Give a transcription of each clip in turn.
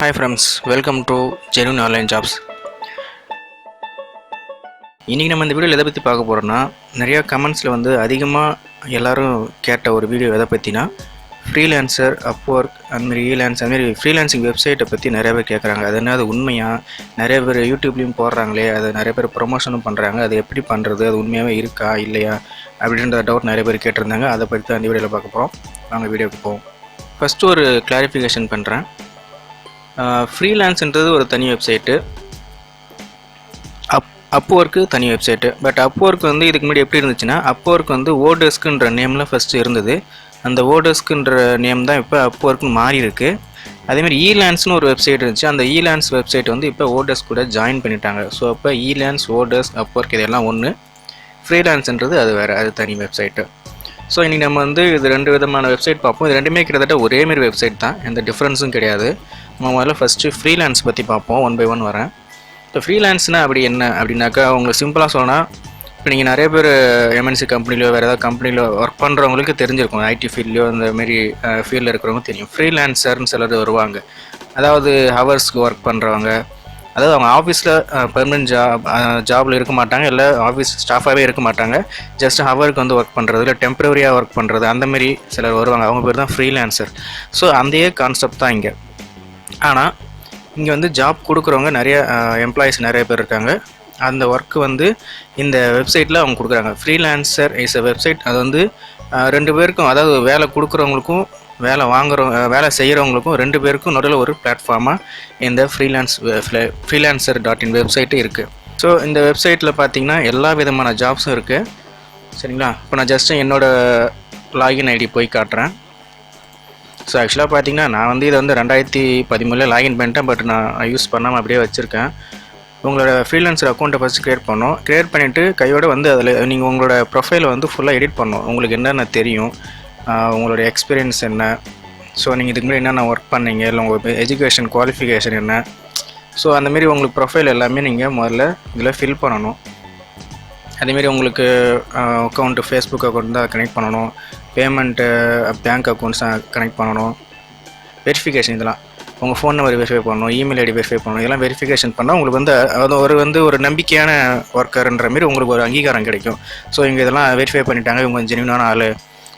Hi friends, welcome to Genuine Online Jobs. இன்றைக்கி நம்ம இந்த வீடியோவில் எதை பற்றி பார்க்க போகிறோன்னா, நிறையா கமெண்ட்ஸில் அதிகமாக எல்லோரும் கேட்ட ஒரு வீடியோ எதை பற்றினா ஃப்ரீலான்சர், அப்வொர்க் அந்தமாரி அதுமாரி ஃப்ரீலான்சிங் வெப்சைட்டை பற்றி நிறைய பேர் கேட்குறாங்க. அது என்ன, அது உண்மையாக நிறைய பேர் யூடியூப்லேயும் போடுறாங்களே, அதை நிறைய பேர் ப்ரொமோஷனும் பண்ணுறாங்க, அது எப்படி பண்ணுறது, அது உண்மையாகவே இருக்கா இல்லையா அப்படின்ற டவுட் நிறைய பேர் கேட்டிருந்தாங்க. அதை பற்றி தான் அந்த வீடியோவில் பார்க்க போகிறோம். வாங்க வீடியோவுக்கு போவோம். ஃபஸ்ட்டு ஒரு கிளாரிஃபிகேஷன் பண்ணுறேன். ஃப்ரீலான்ஸ்ன்றது ஒரு தனி வெப்சைட்டு, அப்வொர்க்கு தனி வெப்சைட்டு. பட் அப்வொர்க் இதுக்கு முன்னாடி எப்படி இருந்துச்சுன்னா, அப்வொர்க் ஓடெஸ்க்குன்ற நேமில் ஃபஸ்ட்டு இருந்தது. அந்த ஓடெஸ்க்குன்ற நேம் தான் இப்போ அப்வொர்க்னு மாறி இருக்குது. அதேமாதிரி ஈலான்ஸ்னு ஒரு வெப்சைட் இருந்துச்சு. அந்த ஈலான்ஸ் வெப்சைட் இப்போ ஓடெஸ்க் கூட ஜாயின் பண்ணிட்டாங்க. ஸோ அப்போ ஈலான்ஸ், ஓடெஸ்க், அப்வொர்க் இதெல்லாம் ஒன்று. ஃப்ரீலான்ஸ்ன்றது அது வேறு, அது தனி வெப்சைட்டு. ஸோ இன்றைக்கி நம்ம இது ரெண்டு விதமான வெப்சைட் பார்ப்போம். இது ரெண்டுமே கிட்டத்தட்ட ஒரேமாரி வெப்சைட் தான், எந்த டிஃப்ரென்ஸும் கிடையாது. நம்ம முதல்ல ஃபஸ்ட்டு ஃப்ரீலான்ஸ் பற்றி பார்ப்போம். ஒன் பை ஒன் வரேன். இப்போ ஃப்ரீலான்ஸ்னால் அப்படி என்ன அப்படின்னாக்கா, உங்களுக்கு சிம்பிளாக சொன்னால், இப்போ நீங்கள் நிறைய பேர் எம்என்சி கம்பெனிலையோ வேறு ஏதாவது கம்பெனியில் ஒர்க் பண்ணுறவங்களுக்கு தெரிஞ்சிருக்கும். ஐடி ஃபீல்ட்லையோ இந்தமாரி ஃபீல்டில் இருக்கிறவங்க தெரியும். ஃப்ரீலான்சர்னு சிலர் வருவாங்க. அதாவது ஹவர்ஸ்க்கு ஒர்க் பண்ணுறவங்க, அதாவது அவங்க ஆஃபீஸில் பெர்மனெண்ட் ஜாபில் இருக்க மாட்டாங்க, இல்லை ஆஃபீஸ் ஸ்டாஃபாகவே இருக்க மாட்டாங்க. ஜஸ்ட் ஹவருக்கு ஒர்க் பண்ணுறது, இல்லை டெம்பரரியாக ஒர்க் பண்ணுறது, அந்தமாரி சிலர் வருவாங்க. அவங்க பேர் தான் ஃப்ரீலான்சர். ஸோ அந்த கான்செப்ட் தான் இங்கே. ஆனால் இங்கே ஜாப் கொடுக்குறவங்க நிறைய எம்ப்ளாயீஸ் நிறைய பேர் இருக்காங்க. அந்த ஒர்க்கு இந்த வெப்சைட்டில் அவங்க கொடுக்குறாங்க. Freelancer is a website. அது ரெண்டு பேருக்கும், அதாவது வேலை கொடுக்குறவங்களுக்கும் வேலை செய்கிறவங்களுக்கும் ரெண்டு பேருக்கும் நடுவில் ஒரு பிளாட்ஃபார்மாக இந்த freelancer.in வெப்சைட்டு இருக்குது. ஸோ இந்த வெப்சைட்டில் பார்த்தீங்கன்னா எல்லா விதமான ஜாப்ஸும் இருக்குது. சரிங்களா? இப்போ நான் ஜஸ்ட்டு என்னோடய லாகின் ஐடி போய் காட்டுறேன். ஸோ ஆக்சுவலாக பார்த்தீங்கன்னா நான் இதை 2013 லாகின் பண்ணிட்டேன். பட் நான் யூஸ் பண்ணாமல் அப்படியே வச்சுருக்கேன். உங்களோட ஃப்ரீலான்சர் அக்கௌண்ட்டை ஃபஸ்ட்டு க்ரியேட் பண்ணணும். க்ரியேட் பண்ணிவிட்டு கையோடு அதில் நீங்கள் உங்களோட ப்ரொஃபைலை ஃபுல்லாக எடிட் பண்ணணும். உங்களுக்கு என்னென்ன தெரியும், உங்களோட எக்ஸ்பீரியன்ஸ் என்ன, ஸோ நீங்கள் இதுக்கு முன்னாடி என்னென்ன ஒர்க் பண்ணீங்க, இல்லை உங்கள் எஜுகேஷன் குவாலிஃபிகேஷன் என்ன, ஸோ அந்தமாரி உங்களுக்கு ப்ரொஃபைல் எல்லாமே நீங்கள் முதல்ல இதில் ஃபில் பண்ணணும். அதேமாரி உங்களுக்கு அக்கௌண்ட்டு, ஃபேஸ்புக் அக்கௌண்ட் தான் கனெக்ட் பண்ணணும். பேமெண்ட்டு, பேங்க் அக்கௌண்ட்ஸ் கனெக்ட் பண்ணணும். வெரிஃபிகேஷன் இதெல்லாம் உங்கள் ஃபோன் நம்பர் வெரிஃபை பண்ணணும், இமெயில் ஐடி வெரிஃபை பண்ணணும். இதெல்லாம் வெரிஃபிகேஷன் பண்ணால் உங்களுக்கு அது ஒரு நம்பிக்கையான ஒர்க்கர்ன்ற மாரி உங்களுக்கு ஒரு அங்கீகாரம் கிடைக்கும். ஸோ இங்கே இதெல்லாம் வெரிஃபை பண்ணிட்டாங்க, இவங்க ஜென்யூனான ஆள்.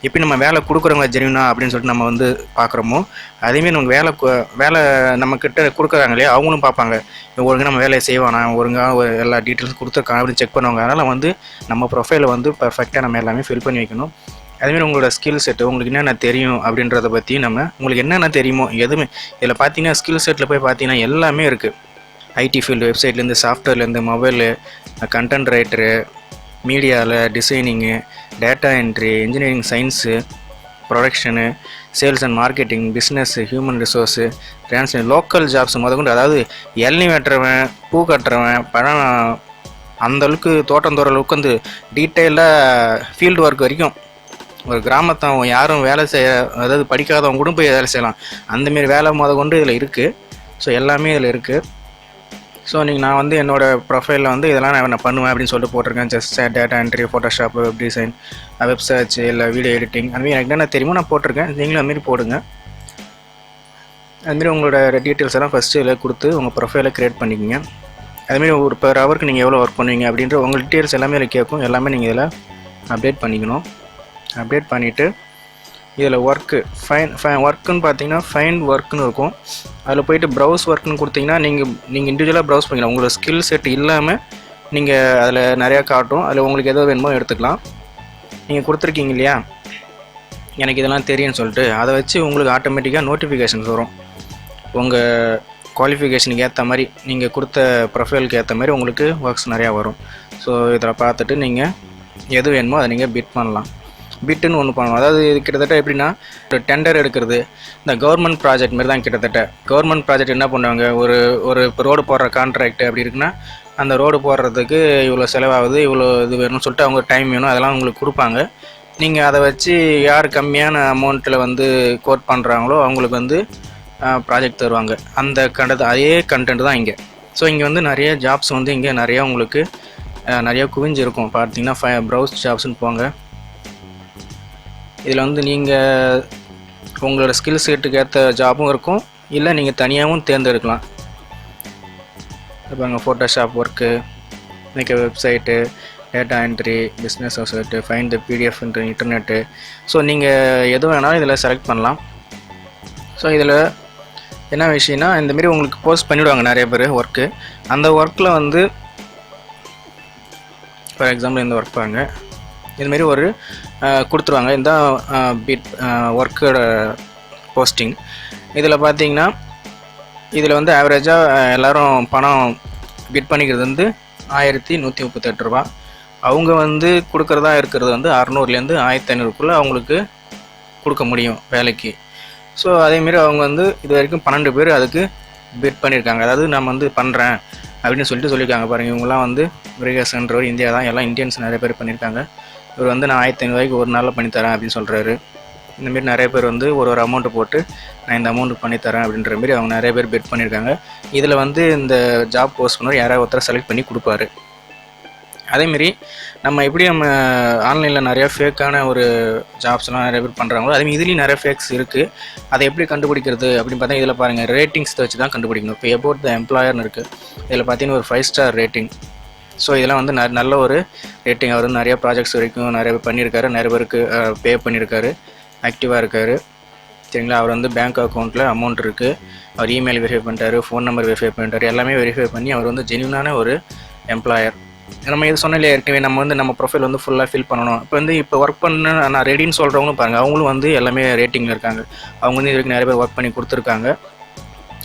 எப்படி நம்ம வேலை கொடுக்குறவங்க ஜென்யூனா அப்படின்னு சொல்லிட்டு நம்ம பார்க்குறோமோ, அதேமாரி நமக்கு வேலை நம்மக்கிட்ட கொடுக்குறாங்க இல்லையா, அவங்களும் பார்ப்பாங்க. ஒழுங்காக நம்ம வேலையை செய்வானா, ஒழுங்காக எல்லா டீட்டெயில்ஸும் கொடுத்துருக்காங்க அப்படின்னு செக் பண்ணுவாங்க. அதனால் நம்ம ப்ரொஃபைலை பர்ஃபெக்டாக நம்ம எல்லாமே ஃபில் பண்ணி வைக்கணும். அதுமாரி உங்களோட ஸ்கில் செட்டு, உங்களுக்கு என்னென்ன தெரியும் அப்படின்றத பற்றி உங்களுக்கு என்னென்ன தெரியுமோ எதுவுமே இதில் பார்த்தீங்கன்னா, ஸ்கில் செட்டில் போய் பார்த்தீங்கன்னா எல்லாமே இருக்குது. ஐடி ஃபீல்டு வெப்சைட்லேருந்து, சாஃப்ட்வேர்லேருந்து, மொபைலு, கண்டென்ட் ரைட்டரு, மீடியாவில் designing, data entry, engineering science, production, sales and marketing, business, human resource, translate, local jobs முதற்கொண்டு, அதாவது இளநீ வெட்டுறவன், பூ கட்டுறவன், பழம் அந்தளவுக்கு தோட்டம் தோற அளவுக்கு டீட்டெயிலாக ஃபீல்டு ஒர்க் வரைக்கும், ஒரு கிராமத்தை யாரும் வேலை அதாவது படிக்காதவங்க கூட போய் வேலை செய்யலாம். அந்தமாரி வேலை முதற்கொண்டு இதில் இருக்குது. ஸோ எல்லாமே இதில் இருக்குது. ஸோ நான் என்னோடய ப்ரொஃபைலில் இதெல்லாம் நான் பண்ணுவேன் அப்படின்னு சொல்லிட்டு போட்டிருக்கேன். Just data entry, Photoshop, web design, web search, இல்லை வீடியோ எடிட்டிங், அதுமாரி எனக்கு என்ன தெரியுமோ நான் போட்டிருக்கேன். நீங்களும் அதுமாரி போடுங்க. அதுமாரி உங்களோட டீட்டெயில்ஸ் எல்லாம் ஃபஸ்ட்டு இதில் கொடுத்து உங்கள் ப்ரொஃபைலை க்ரியேட் பண்ணிக்கோங்க. அதுமாரி ஒரு பெர் ஹவருக்கு நீங்கள் எவ்வளோ ஒர்க் பண்ணுவீங்க அப்படின்ற உங்கள் டீட்டெயில்ஸ் எல்லாமே இதில் கேட்கும். எல்லாமே நீங்கள் இதில் அப்டேட் பண்ணிக்கணும். அப்டேட் பண்ணிவிட்டு இதில் ஒர்க்குன்னு பார்த்தீங்கன்னா ஃபைண்ட் ஒர்க்குன்னு இருக்கும். அதில் போய்ட்டு ப்ரௌஸ் ஒர்க்குன்னு கொடுத்தீங்கன்னா நீங்கள் இண்டிவிஜுவலாக ப்ரௌஸ் பண்ணிக்கலாம். உங்களோட ஸ்கில் செட் இல்லாமல் நீங்கள் அதில் நிறையா காட்டும். அதில் உங்களுக்கு எதோ வேணுமோ எடுத்துக்கலாம். நீங்கள் கொடுத்துருக்கீங்க இல்லையா, எனக்கு இதெல்லாம் தெரியும்னு சொல்லிட்டு, அதை வச்சு உங்களுக்கு ஆட்டோமேட்டிக்காக நோட்டிஃபிகேஷன்ஸ் வரும். உங்கள் குவாலிஃபிகேஷனுக்கு ஏற்ற மாதிரி, நீங்கள் கொடுத்த ப்ரொஃபைலுக்கு ஏற்ற மாதிரி உங்களுக்கு ஒர்க்ஸ் நிறையா வரும். ஸோ இதில் பார்த்துட்டு நீங்கள் எது வேணுமோ அதை நீங்கள் பிட் பண்ணலாம். பிட்டுன்னு ஒன்று பண்ணணும். அதாவது இது கிட்டத்தட்ட எப்படின்னா, ஒரு டெண்டர் எடுக்கிறது, இந்த கவர்மெண்ட் ப்ராஜெக்ட் மாதிரி தான் கிட்டத்தட்ட. கவர்மெண்ட் ப்ராஜெக்ட் என்ன பண்ணுவாங்க, ஒரு இப்போ ரோடு போடுற கான்ட்ராக்ட் அப்படி இருக்குன்னா, அந்த ரோடு போடுறதுக்கு இவ்வளோ செலவாகுது, இவ்வளோ இது வேணும்னு சொல்லிட்டு அவங்க டைம் வேணும், அதெல்லாம் உங்களுக்கு கொடுப்பாங்க. நீங்கள் அதை வச்சு யார் கம்மியான அமௌண்ட்டில் கோட் பண்ணுறாங்களோ அவங்களுக்கு ப்ராஜெக்ட் தருவாங்க. அதே கண்டென்ட் தான் இங்கே. ஸோ இங்கே நிறைய ஜாப்ஸ் இங்கே நிறையா உங்களுக்கு நிறையா குவிஞ்சிருக்கும். பார்த்தீங்கன்னா ப்ரௌஸ் ஜாப்ஸ்ன்னு போங்க. இதில் நீங்கள் உங்களோட ஸ்கில் செட்டுக்கு ஏற்ற ஜாபும் இருக்கும், இல்லை நீங்கள் தனியாகவும் தேர்ந்தெடுக்கலாம். இப்போ அங்கே Photoshop work, make website, data entry, business associate, find the PDF internet. So நீங்கள் எது வேணாலும் இதில் செலக்ட் பண்ணலாம். ஸோ இதில் என்ன விஷயம்னா, இந்தமாரி உங்களுக்கு போஸ்ட் பண்ணிவிடுவாங்க நிறைய பேர் ஒர்க்கு. அந்த ஒர்க்கில் வந்து ஃபார் எக்ஸாம்பிள் இந்த ஒர்க் பாருங்க, இதுமாரி ஒரு கொடுத்துருவாங்க. இந்த பிட் ஒர்க்கோட போஸ்டிங். இதில் பார்த்தீங்கன்னா இதில் வந்து ஆவரேஜாக எல்லோரும் பணம் பிட் பண்ணிக்கிறது வந்து 1138 ரூபா. அவங்க வந்து கொடுக்குறதா இருக்கிறது வந்து 600லேருந்து 1500க்குள்ளே அவங்களுக்கு கொடுக்க முடியும் வேலைக்கு. ஸோ அதேமாரி அவங்க வந்து இது வரைக்கும் 12 பேர் அதுக்கு பிட் பண்ணியிருக்காங்க. அதாவது நம்ம வந்து பண்ணுறேன் அப்படின்னு சொல்லியிருக்காங்க பாருங்கள். இவங்களாம் வந்து முருகேசன்றவர் இந்தியா தான், எல்லாம் இந்தியன்ஸ் நிறைய பேர் பண்ணியிருக்காங்க. இவர் வந்து நான் 1500 ரூபாய்க்கு ஒரு நாளில் பண்ணித்தரேன் அப்படின்னு சொல்கிறாரு. இந்தமாரி நிறைய பேர் வந்து ஒரு அமௌண்ட்டு போட்டு நான் இந்த அமௌண்ட்டு பண்ணித்தரேன் அப்படின்ற மாரி அவங்க நிறைய பேர் பிட் பண்ணியிருக்காங்க. இதில் வந்து இந்த ஜாப் போஸ்ட் பண்ணுவோம் யாராவது ஒருத்தரை செலக்ட் பண்ணி கொடுப்பாரு. அதேமாரி நம்ம எப்படி நம்ம ஆன்லைனில் நிறையா ஃபேக்கான ஒரு ஜாப்ஸ்லாம் நிறைய பேர் பண்ணுறாங்களோ, அதேமாதிரி இதுலேயும் நிறைய ஃபேக்ஸ் இருக்குது. அதை எப்படி கண்டுபிடிக்கிறது அப்படின்னு பார்த்தா இதில் பாருங்கள், ரேட்டிங்ஸை வச்சு தான் கண்டுபிடிக்கணும். இப்போ அபவுட் த எம்ப்ளாயர்னு இருக்குது. இதில் பார்த்தீங்கன்னா ஒரு 5 ஸ்டார் ரேட்டிங். ஸோ இதெல்லாம் வந்து நல்ல ஒரு ரேட்டிங். அவர் வந்து நிறையா ப்ராஜெக்ட்ஸ் வரைக்கும் நிறைய பேர் பண்ணியிருக்காரு, நிறைய பேருக்கு பே பண்ணியிருக்காரு, ஆக்டிவாக இருக்கார். சரிங்களா. அவர் வந்து பேங்க் அக்கௌண்ட்டில் அமௌண்ட் இருக்குது, அவர் இமெயில் வெரிஃபை பண்ணிட்டாரு, ஃபோன் நம்பர் வெரிஃபை பண்ணிட்டாரு, எல்லாமே வெரிஃபை பண்ணி அவர் வந்து ஜென்யூனான ஒரு எம்ப்ளாயர். நம்ம இது சொன்னாலே ஏற்கனவே நம்ம வந்து நம்ம ப்ரொஃபைல் வந்து ஃபுல்லாக ஃபில் பண்ணணும். இப்போ ஒர்க் பண்ண நான் ரெடின்னு சொல்கிறவங்களும் பாருங்கள், அவங்களும் வந்து எல்லாமே ரேட்டிங்கில் இருக்காங்க. அவங்க வந்து இதுக்கு நிறைய பேர் ஒர்க் பண்ணி கொடுத்துருக்காங்க,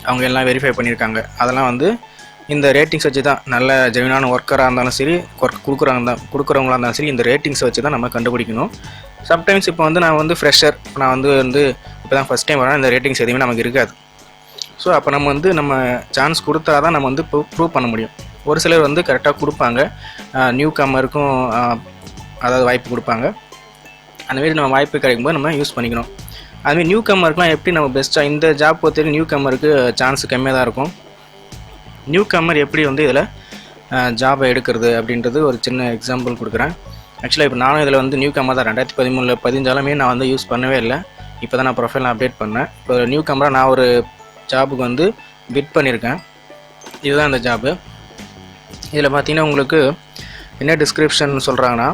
அவங்க எல்லாம் வெரிஃபை பண்ணியிருக்காங்க. அதெல்லாம் வந்து இந்த ரேட்டிங்ஸ் வச்சு தான், நல்ல ஜென்யூனான ஒர்க்கராக இருந்தாலும் சரி, ஒர்க் கொடுக்குறவங்களா இருந்தாலும் சரி, இந்த ரேட்டிங்ஸை வச்சு தான் நம்ம கண்டுபிடிக்கணும். சம்டைம்ஸ் இப்போ வந்து நான் வந்து ஃப்ரெஷர், நான் வந்து இப்போ தான் ஃபஸ்ட் டைம் வரேன், இந்த ரேட்டிங்ஸ் எதுவுமே நமக்கு இருக்காது. ஸோ அப்போ நம்ம வந்து நம்ம சான்ஸ் கொடுத்தா தான் நம்ம வந்து ப்ரூவ் பண்ண முடியும். ஒரு சிலர் வந்து கரெக்டாக கொடுப்பாங்க, நியூ கம்மருக்கும் அதாவது வாய்ப்பு கொடுப்பாங்க. அந்தமாரி நம்ம வாய்ப்பு கிடைக்கும்போது நம்ம யூஸ் பண்ணிக்கணும். அதுமாரி நியூ கம்மருக்குலாம் எப்படி நம்ம பெஸ்ட்டாக இந்த ஜாப் பொறுத்தவரைக்கும் நியூ கம்மருக்கு சான்ஸ் கம்மியாக தான் இருக்கும். நியூ கம்மர் எப்படி வந்து இதில் ஜாபை எடுக்கிறது அப்படின்றது ஒரு சின்ன எக்ஸாம்பிள் கொடுக்குறேன். ஆக்சுவலாக இப்போ நானும் இதில் வந்து நியூ கம்மர் தான். 2013 15 நான் வந்து யூஸ் பண்ணவே இல்லை. இப்போ தான் நான் ப்ரொஃபைல் அப்டேட் பண்ணேன். இப்போ நியூ கம்மராக நான் ஒரு ஜாபுக்கு வந்து பிட் பண்ணியிருக்கேன். இதுதான் இந்த ஜாபு. இதில் பார்த்தீங்கன்னா உங்களுக்கு என்ன டிஸ்கிரிப்ஷன் சொல்கிறாங்கன்னா,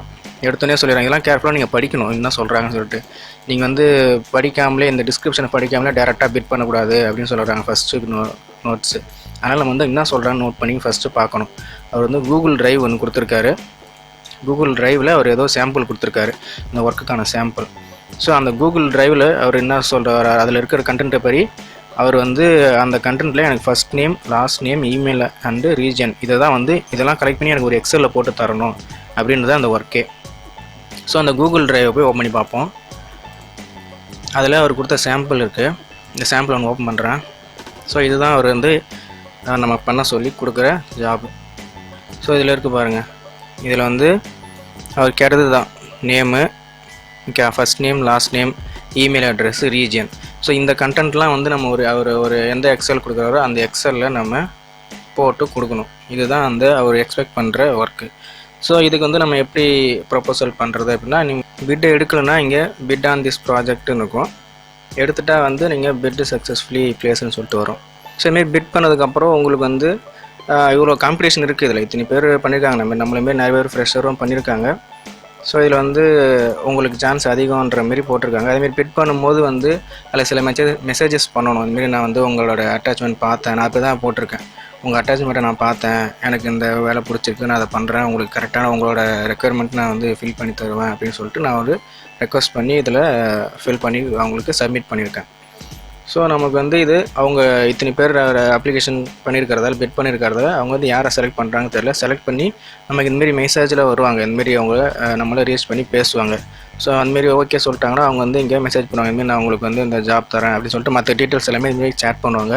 எடுத்தோன்னே சொல்லிடுறாங்க, இதெல்லாம் கேர்ஃபுல்லாக நீங்கள் படிக்கணும் என்ன சொல்கிறாங்கன்னு சொல்லிட்டு. நீங்கள் வந்து படிக்காமலே, இந்த டிஸ்கிரிப்ஷனை படிக்காமலே டேரெக்டாக பிட் பண்ணக்கூடாது அப்படின்னு சொல்கிறாங்க ஃபஸ்ட்டு நோட்ஸு. அதனால் நம்ம வந்து என்ன சொல்கிறான்னு நோட் பண்ணி ஃபஸ்ட்டு பார்க்கணும். அவர் வந்து கூகுள் டிரைவ் ஒன்று கொடுத்துருக்காரு. கூகுள் டிரைவில் அவர் ஏதோ சாம்பிள் கொடுத்துருக்காரு, இந்த ஒர்க்குக்கான சாம்பிள். ஸோ அந்த கூகுள் டிரைவில் அவர் என்ன சொல்கிறார், அதில் இருக்கிற கண்டென்ட்டை படி அவர் வந்து அந்த கண்டென்ட்டில் எனக்கு first name, last name, email and region இதை தான் வந்து இதெல்லாம் கலெக்ட் பண்ணி எனக்கு ஒரு எக்ஸலில் போட்டு தரணும் அப்படின்றது அந்த ஒர்க்கே. ஸோ அந்த கூகுள் டிரைவை போய் ஓப்பன் பண்ணி பார்ப்போம். அதில் அவர் கொடுத்த சாம்பிள் இருக்குது. இந்த சாம்பிள் ஒன்று ஓப்பன் பண்ணுறேன். ஸோ இதுதான் அவர் வந்து நம்ம பண்ண சொல்லி கொடுக்குற ஜாபு. ஸோ இதில் இருக்குது பாருங்கள், இதில் வந்து அவர் கேட்டது தான் name, first name, last name, email address, region. So இந்த கண்டென்ட்லாம் வந்து நம்ம ஒரு எந்த எக்ஸல் கொடுக்குறாரோ அந்த எக்ஸலில் நம்ம போட்டு கொடுக்கணும். இதுதான் அந்த அவர் எக்ஸ்பெக்ட் பண்ணுற ஒர்க்கு. ஸோ இதுக்கு வந்து நம்ம எப்படி ப்ரொபோசல் பண்ணுறது அப்படின்னா, நீங்கள் பிட் எடுக்கலைன்னா இங்கே பிட் ஆன் திஸ் ப்ராஜெக்ட்டுன்னு இருக்கும். எடுத்துகிட்டா வந்து நீங்கள் பிட் சக்ஸஸ்ஃபுல்லி பிளேஸ்ன்னு சொல்லிட்டு வரும். ஸோ இதுமாரி பிட் பண்ணதுக்கப்புறம் உங்களுக்கு வந்து இவ்வளோ காம்படிஷன் இருக்குது. இதில் இத்தனை பேர் பண்ணியிருக்காங்க, நம்மளுமே நிறைய பேர் ஃப்ரெஷரும் பண்ணியிருக்காங்க. ஸோ இதில் வந்து உங்களுக்கு சான்ஸ் அதிகம்ன்ற மாரி போட்டிருக்காங்க. அதேமாரி பிட் பண்ணும்போது வந்து அதில் சில மெசேஜஸ் பண்ணணும். அதுமாரி நான் வந்து உங்களோட அட்டாச்மெண்ட் பார்த்தேன், நான் இப்போ தான் போட்டிருக்கேன், உங்கள் அட்டாச்மெண்ட்டை நான் பார்த்தேன், எனக்கு இந்த வேலை பிடிச்சிருக்கு, நான் அதை பண்ணுறேன், உங்களுக்கு கரெக்டான உங்களோட ரெக்குயர்மெண்ட் நான் வந்து ஃபில் பண்ணி தருவேன் அப்படின்னு சொல்லிட்டு நான் ஒரு ரெக்வஸ்ட் பண்ணி இதில் ஃபில் பண்ணி அவங்களுக்கு சப்மிட் பண்ணியிருக்கேன். ஸோ நமக்கு வந்து இது அவங்க இத்தனை பேர் அப்ளிகேஷன் பண்ணியிருக்கிறதால, பிட் பண்ணியிருக்கிறதால அவங்க வந்து யாரை செலக்ட் பண்ணுறாங்கன்னு தெரியல. செலக்ட் பண்ணி நமக்கு இந்தமாரி மெசேஜில் வருவாங்க, இந்தமாரி அவங்க நம்மளை ரீச் பண்ணி பேசுவாங்க. ஸோ அந்தமாரி ஓகே சொல்லிட்டாங்கன்னா அவங்க வந்து இங்கே மெசேஜ் பண்ணுவாங்க, இந்தமாரி நான் உங்களுக்கு வந்து இந்த ஜாப் தரேன் அப்படின்னு சொல்லிட்டு மற்ற டீட்டெயில்ஸ் எல்லாமே இதுமாரி சேட் பண்ணுவாங்க.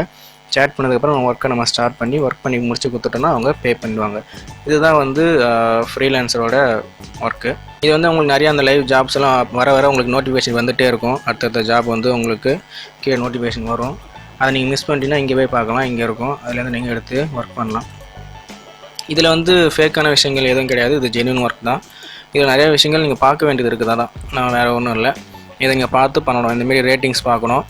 சேட் பண்ணதுக்கப்புறம் ஒர்க்கை நம்ம ஸ்டார்ட் பண்ணி ஒர்க் பண்ணி முடிச்சு கொடுத்துட்டோன்னா அவங்க பே பண்ணுவாங்க. இதுதான் வந்து ஃப்ரீலான்சரோட ஒர்க்கு. இது வந்து உங்களுக்கு நிறையா அந்த லைவ் ஜாப்ஸ் எல்லாம் வர உங்களுக்கு நோட்டிஃபிகேஷன் வந்துகிட்டே இருக்கும். அடுத்தடுத்த ஜாப் வந்து உங்களுக்கு கீழே நோட்டிஃபிகேஷன் வரும். அதை நீங்கள் மிஸ் பண்ணிட்டீங்கன்னா இங்கே போய் பார்க்கலாம், இங்கே இருக்கும், அதுலேருந்து நீங்கள் எடுத்து ஒர்க் பண்ணலாம். இதில் வந்து ஃபேக்கான விஷயங்கள் எதுவும் கிடையாது, இது ஜென்யூன் ஒர்க் தான். இதில் நிறைய விஷயங்கள் நீங்கள் பார்க்க வேண்டியது இருக்குது. தான் நான் வேறு ஒன்றும் இல்லை, இதை இங்கே பார்த்து பண்ணணும். இந்தமாரி ரேட்டிங்ஸ் பார்க்கணும்,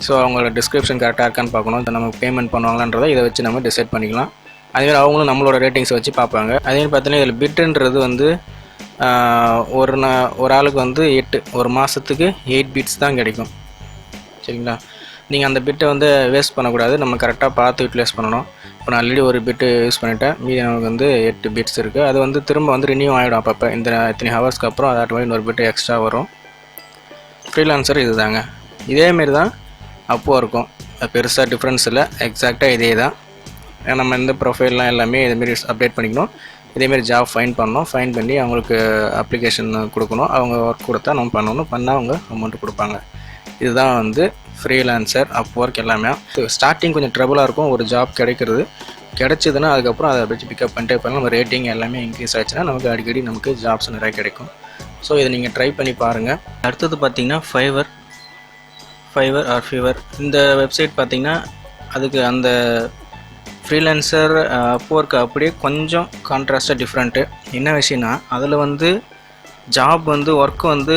ஸோ அவங்களோட டிஸ்கிரிப்ஷன் கரெக்டாக இருக்கான்னு பார்க்கணும். இதை நம்ம பேமெண்ட் பண்ணுவாங்களான்றதை இதை வச்சு நம்ம டிசைட் பண்ணிக்கலாம். அதேமாதிரி அவங்களும் நம்மளோட ரேட்டிங்ஸை வச்சு பார்ப்பாங்க. அதேமாதிரி பார்த்தீங்கன்னா இதில் பிட்டுன்றது வந்து ஒரு ஆளுக்கு வந்து 8 ஒரு மாதத்துக்கு 8 பிட்ஸ் தான் கிடைக்கும். சரிங்களா? நீங்கள் அந்த பிட்டை வந்து வேஸ்ட் பண்ணக்கூடாது. நம்ம கரெக்டாக பார்த்து யூட்டிலைஸ் பண்ணணும். இப்போ நான் ஆல்ரெடி ஒரு பிட்டு யூஸ் பண்ணிட்டேன். மீதி நமக்கு வந்து 8 பிட்ஸ் இருக்குது. அது வந்து திரும்ப வந்து ரினியூ ஆகிடும். அப்பப்போ இந்த இத்தனை ஹவர்ஸ்க்கு அப்புறம் அது ஆட்டோமேட்டிக் இன்னொரு பிட்டு எக்ஸ்ட்ரா வரும். ஃப்ரீலான்சர் இது தாங்க. இதேமாரி தான் அப்போ இருக்கும். பெருசாக டிஃப்ரென்ஸ் இல்லை, எக்ஸாக்டாக இதே தான். நம்ம இந்த ப்ரொஃபைல்லாம் எல்லாமே இதேமாரி அப்டேட் பண்ணிக்கணும். இதேமாரி ஜாப் ஃபைன் பண்ணணும். ஃபைன் பண்ணி அவங்களுக்கு அப்ளிகேஷன் கொடுக்கணும். அவங்க ஒர்க் கொடுத்தா நம்ம பண்ணணும். பண்ணால் அவங்க அமௌண்ட் கொடுப்பாங்க. இதுதான் வந்து ஃப்ரீலான்சர், அப்வொர்க் எல்லாமே. ஸ்டார்டிங் கொஞ்சம் ட்ரபுளாக இருக்கும் ஒரு ஜாப் கிடைக்கிறது. கிடச்சிதுன்னா அதுக்கப்புறம் அதை வச்சு பிக்கப் பண்ணிட்டே பண்ணலாம். நம்ம ரேட்டிங் எல்லாமே இன்க்ரீஸ் ஆச்சுன்னா நமக்கு அடிக்கடி நமக்கு ஜாப்ஸ் நிறைய கிடைக்கும். ஸோ இதை நீங்கள் ட்ரை பண்ணி பாருங்கள். அடுத்தது பார்த்திங்கன்னா ஃபைவர் ஆர் ஃபீவர். இந்த வெப்சைட் பார்த்திங்கன்னா அதுக்கு அந்த ஃப்ரீலான்சர் அப்வொர்க் அப்படியே கொஞ்சம் கான்ட்ராஸ்ட்டாக டிஃப்ரெண்ட்டு. என்ன விஷயம்னா அதில் வந்து ஜாப் வந்து ஒர்க்கு வந்து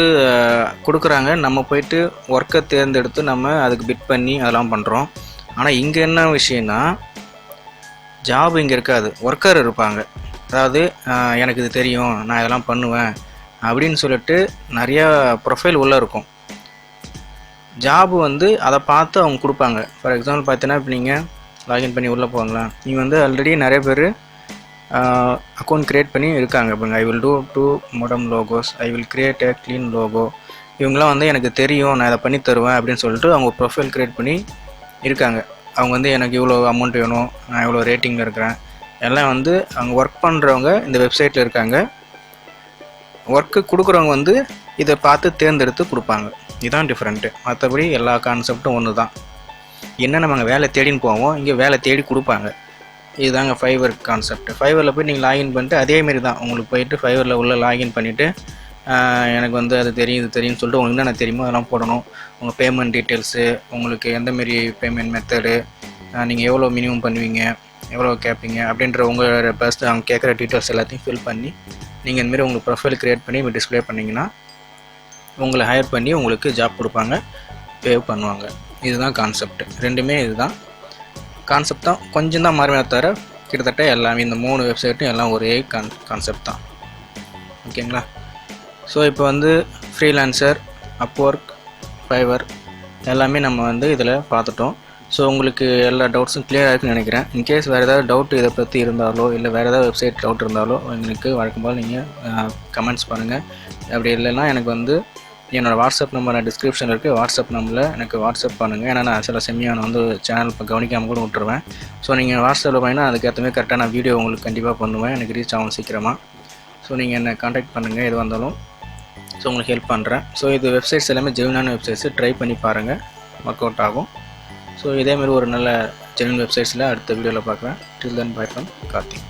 கொடுக்குறாங்க. நம்ம போயிட்டு ஒர்க்கை தேர்ந்தெடுத்து நம்ம அதுக்கு பிட் பண்ணி அதெல்லாம் பண்ணுறோம். ஆனால் இங்கே என்ன விஷயம்னா ஜாப் இங்கே இருக்காது, ஒர்க்கர் இருப்பாங்க. அதாவது எனக்கு இது தெரியும், நான் இதெல்லாம் பண்ணுவேன் அப்படின்னு சொல்லிட்டு நிறையா ப்ரொஃபைல் உள்ளே இருக்கும். ஜாபு வந்து அதை பார்த்து அவங்க கொடுப்பாங்க. ஃபார் எக்ஸாம்பிள் பார்த்தீங்கன்னா இப்போ நீங்கள் லாகின் பண்ணி உள்ளே போங்களா, நீங்கள் வந்து ஆல்ரெடி நிறைய பேர் அக்கௌண்ட் க்ரியேட் பண்ணி இருக்காங்க. இப்போ I will do 2 modern logos, I will create a clean logo. இவங்களாம் வந்து எனக்கு தெரியும், நான் இதை பண்ணி தருவேன் அப்படின்னு சொல்லிட்டு அவங்க ப்ரொஃபைல் க்ரியேட் பண்ணி இருக்காங்க. அவங்க வந்து எனக்கு இவ்வளோ அமௌண்ட் வேணும், நான் இவ்வளோ ரேட்டிங்கில் இருக்கிறேன், எல்லாம் வந்து அவங்க ஒர்க் பண்ணுறவங்க இந்த வெப்சைட்டில் இருக்காங்க. ஒர்க்கு கொடுக்குறவங்க வந்து இதை பார்த்து தேர்ந்தெடுத்து கொடுப்பாங்க. இதுதான் டிஃப்ரெண்ட்டு. மற்றபடி எல்லா கான்செப்டும் ஒன்று தான். என்ன நம்ம வேலை தேடின்னு போவோம், இங்கே வேலை தேடி கொடுப்பாங்க. இதுதாங்க ஃபைவர் கான்செப்ட். ஃபைவரில் போய் நீங்கள் லாகின் பண்ணிட்டு அதேமாரி தான் உங்களுக்கு போயிட்டு ஃபைவரில் உள்ள லாகின் பண்ணிவிட்டு எனக்கு வந்து அது தெரியும் இது தெரியும்னு சொல்லிட்டு உங்களுக்கு என்னென்ன தெரியுமோ அதெல்லாம் போடணும். உங்கள் பேமெண்ட் டீட்டெயில்ஸு, உங்களுக்கு எந்தமாரி பேமெண்ட் மெத்தடு, நீங்கள் எவ்வளோ மினிமம் பண்ணுவீங்க, எவ்வளோ கேட்பீங்க அப்படின்ற உங்களோட ஃபஸ்ட்டு அவங்க கேட்குற டீட்டெயில்ஸ் எல்லாத்தையும் ஃபில் பண்ணி நீங்கள் இந்தமாரி உங்களுக்கு ப்ரொஃபைல் க்ரியேட் பண்ணி டிஸ்பிளே பண்ணிங்கன்னா உங்களை ஹையர் பண்ணி உங்களுக்கு ஜாப் கொடுப்பாங்க, பே பண்ணுவாங்க. இதுதான் கான்செப்ட். ரெண்டுமே இதுதான் கான்செப்ட் தான். கொஞ்சம் தான் மாறுமே தவிர கிட்டத்தட்ட எல்லாமே இந்த 3 வெப்சைட்டும் எல்லாம் ஒரே கான்செப்ட் தான். ஓகேங்களா? ஸோ இப்போ வந்து ஃப்ரீலான்சர், அப்வொர்க், ஃபைவர் எல்லாமே நம்ம வந்து இதில் பார்த்துட்டோம். ஸோ உங்களுக்கு எல்லா டவுட்ஸும் கிளியர் ஆகிருக்குன்னு நினைக்கிறேன். இன்கேஸ் வேறு ஏதாவது டவுட் இதை பற்றி இருந்தாலோ இல்லை வேறு ஏதாவது வெப்சைட் டவுட் இருந்தாலோ உங்களுக்கு வழக்கம் போல் நீங்கள் கமெண்ட்ஸ் பண்ணுங்கள். அப்படி இல்லைன்னா எனக்கு வந்து என்னோடய வாட்ஸ்அப் நம்பர் டிஸ்கிரிப்ஷனில் இருக்குது. வாட்ஸ்அப் நம்பரில் எனக்கு வாட்ஸ்அப் பண்ணுங்கள். ஏன்னா நான் சில சமயம் நான் வந்து சேனல் இப்போ கவனிக்காமல் கூட விட்டுருவேன். ஸோ நீங்கள் வாட்ஸ்அப்பில் பண்ணிங்கன்னா அதுக்கேற்ற மாதிரி கரெக்டாக நான் வீடியோ உங்களுக்கு கண்டிப்பாக பண்ணுவேன். எனக்கு ரீச் ஆகும் சீக்கிரமாக. ஸோ நீங்கள் என்னை காண்டாக்ட் பண்ணுங்கள் எது வந்தாலும். ஸோ உங்களுக்கு ஹெல்ப் பண்ணுறேன். ஸோ இது வெப்சைட்ஸ் எல்லாமே ஜென்யூனான வெப்சைட்ஸு, ட்ரை பண்ணி பாருங்கள், ஒர்க் அவுட் ஆகும். ஸோ இதேமாரி ஒரு நல்ல ஜென்யூன் வெப்சைட்ஸில் அடுத்த வீடியோவில் பார்க்குறேன். டில் தென் பை ஃப்ரம் கார்த்திக்.